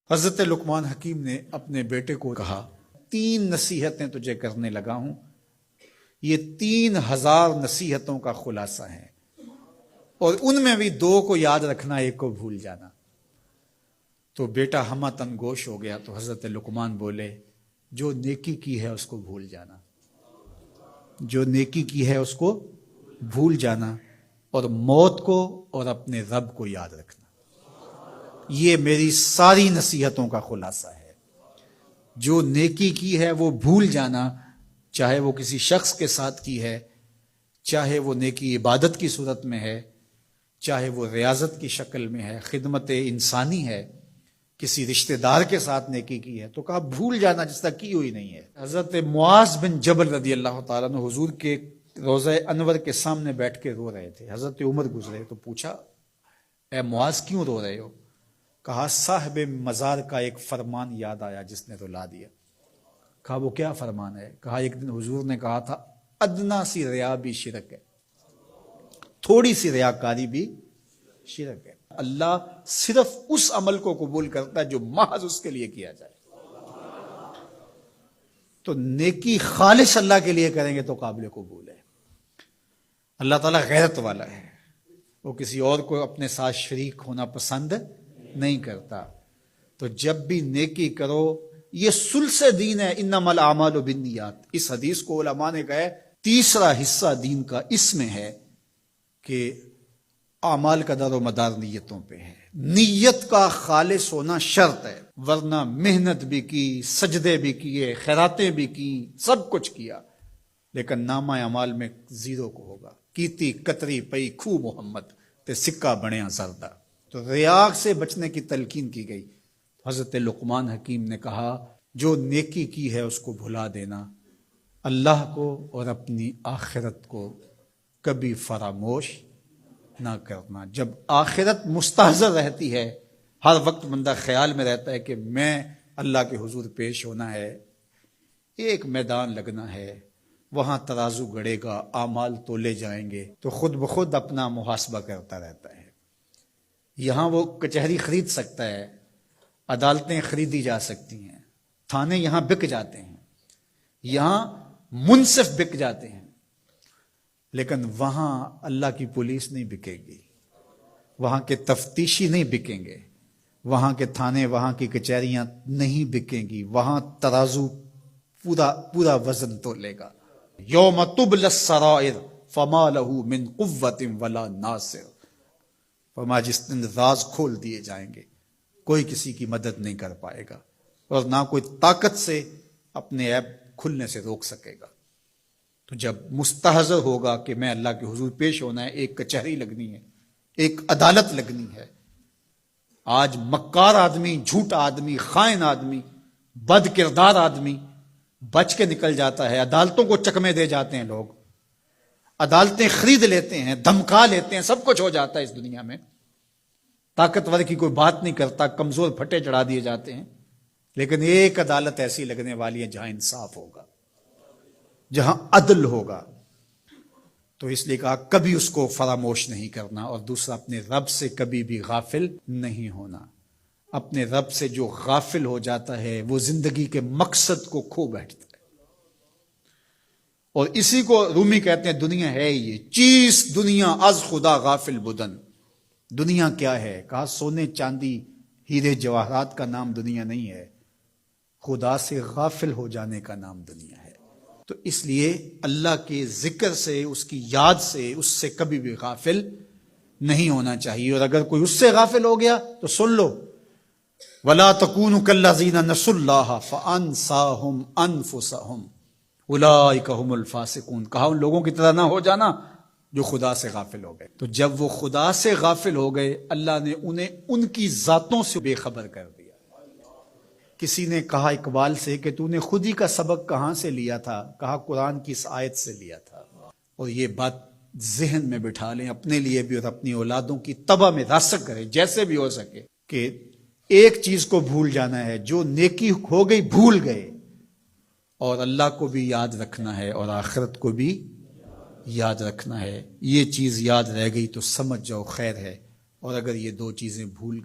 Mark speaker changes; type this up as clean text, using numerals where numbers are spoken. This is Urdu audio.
Speaker 1: حضرت لقمان حکیم نے اپنے بیٹے کو کہا 3 نصیحتیں تجھے کرنے لگا ہوں، یہ 3000 نصیحتوں کا خلاصہ ہے، اور ان میں بھی 2 کو یاد رکھنا، 1 کو بھول جانا۔ تو بیٹا ہمہ تنگوش ہو گیا، تو حضرت لقمان بولے جو نیکی کی ہے اس کو بھول جانا، جو نیکی کی ہے اس کو بھول جانا، اور موت کو اور اپنے رب کو یاد رکھنا۔ یہ میری ساری نصیحتوں کا خلاصہ ہے۔ جو نیکی کی ہے وہ بھول جانا، چاہے وہ کسی شخص کے ساتھ کی ہے، چاہے وہ نیکی عبادت کی صورت میں ہے، چاہے وہ ریاضت کی شکل میں ہے، خدمت انسانی ہے، کسی رشتہ دار کے ساتھ نیکی کی ہے، تو کہا بھول جانا جس طرح کی ہوئی نہیں ہے۔ حضرت معاذ بن جبل رضی اللہ تعالیٰ عنہ حضور کے روضہ انور کے سامنے بیٹھ کے رو رہے تھے۔ حضرت عمر گزرے تو پوچھا اے معاذ کیوں رو رہے ہو؟ کہا صاحب مزار کا ایک فرمان یاد آیا جس نے رلا دیا۔ کہا وہ کیا فرمان ہے؟ کہا ایک دن حضور نے کہا تھا ادنا سی ریا بھی شرک ہے، تھوڑی سی ریاکاری بھی شرک ہے۔ اللہ صرف اس عمل کو قبول کرتا ہے جو محض اس کے لیے کیا جائے۔ تو نیکی خالص اللہ کے لیے کریں گے تو قابل قبول ہے۔ اللہ تعالیٰ غیرت والا ہے، وہ کسی اور کو اپنے ساتھ شریک ہونا پسند نہیں کرتا۔ تو جب بھی نیکی کرو، یہ سلس دین ہے، انما الاعمال بالنیات۔ اس حدیث کو علماء نے کہا ہے 3 حصہ دین کا اس میں ہے کہ اعمال کا دار و مدار نیتوں پہ ہے۔ نیت کا خالص ہونا شرط ہے، ورنہ محنت بھی کی، سجدے بھی کیے، خیراتیں بھی کی، سب کچھ کیا، لیکن نامہ اعمال میں 0 کو ہوگا۔ کیتی کتری پئی کھو محمد تے سکہ بنیا زردہ۔ تو ریاء سے بچنے کی تلقین کی گئی۔ حضرت لقمان حکیم نے کہا جو نیکی کی ہے اس کو بھلا دینا، اللہ کو اور اپنی آخرت کو کبھی فراموش نہ کرنا۔ جب آخرت مستحضر رہتی ہے، ہر وقت بندہ خیال میں رہتا ہے کہ میں اللہ کے حضور پیش ہونا ہے، ایک میدان لگنا ہے، وہاں ترازو گڑے گا، اعمال تولے جائیں گے، تو خود بخود اپنا محاسبہ کرتا رہتا ہے۔ یہاں وہ کچہری خرید سکتا ہے، عدالتیں خریدی جا سکتی ہیں، تھانے یہاں بک جاتے ہیں، یہاں منصف بک جاتے ہیں، لیکن وہاں اللہ کی پولیس نہیں بکے گی، وہاں کے تفتیشی نہیں بکیں گے، وہاں کے تھانے، وہاں کی کچہریاں نہیں بکیں گی، وہاں ترازو پورا وزن تولے گا۔ یوم تبلی السرائر فما لہ من قوت ولا ناصر۔ فرمایا جس دن راز کھول دیے جائیں گے، کوئی کسی کی مدد نہیں کر پائے گا، اور نہ کوئی طاقت سے اپنے عیب کھلنے سے روک سکے گا۔ تو جب مستحضر ہوگا کہ میں اللہ کے حضور پیش ہونا ہے، ایک کچہری لگنی ہے، ایک عدالت لگنی ہے۔ آج مکار آدمی، جھوٹا آدمی، خائن آدمی، بد کردار آدمی بچ کے نکل جاتا ہے، عدالتوں کو چکمے دے جاتے ہیں، لوگ عدالتیں خرید لیتے ہیں، دھمکا لیتے ہیں، سب کچھ ہو جاتا ہے اس دنیا میں۔ طاقتور کی کوئی بات نہیں کرتا، کمزور پھٹے چڑھا دیے جاتے ہیں، لیکن ایک عدالت ایسی لگنے والی ہے جہاں انصاف ہوگا، جہاں عدل ہوگا۔ تو اس لیے کہا کبھی اس کو فراموش نہیں کرنا، اور دوسرا اپنے رب سے کبھی بھی غافل نہیں ہونا۔ اپنے رب سے جو غافل ہو جاتا ہے وہ زندگی کے مقصد کو کھو بیٹھتا ہے۔ اور اسی کو رومی کہتے ہیں دنیا ہے یہ چیز، دنیا از خدا غافل بدن۔ دنیا کیا ہے؟ کہا سونے چاندی ہیرے جواہرات کا نام دنیا نہیں ہے، خدا سے غافل ہو جانے کا نام دنیا ہے۔ تو اس لیے اللہ کے ذکر سے، اس کی یاد سے، اس سے کبھی بھی غافل نہیں ہونا چاہیے۔ اور اگر کوئی اس سے غافل ہو گیا تو سن لو وَلَا تَكُونُوا كَالَّذِينَ نَسُوا اللَّهَ فَأَنسَاهُمْ أَنفُسَهُمْ أُولَٰئِكَ هُمُ الْفَاسِقُونَ۔ کہا ان لوگوں کی طرح نہ ہو جانا جو خدا سے غافل ہو گئے۔ تو جب وہ خدا سے غافل ہو گئے، اللہ نے انہیں ان کی ذاتوں سے بے خبر کر دیا۔ کسی نے کہا اقبال سے کہ تو نے خود ہی کا سبق کہاں سے لیا تھا؟ کہا قرآن کی اس آیت سے لیا تھا۔ اور یہ بات ذہن میں بٹھا لیں، اپنے لیے بھی اور اپنی اولادوں کی طبع میں راسخ کریں جیسے بھی ہو سکے، کہ ایک چیز کو بھول جانا ہے، جو نیکی ہو گئی بھول گئے، اور اللہ کو بھی یاد رکھنا ہے اور آخرت کو بھی یاد رکھنا ہے۔ یہ چیز یاد رہ گئی تو سمجھ جاؤ خیر ہے، اور اگر یہ 2 چیزیں بھول گئی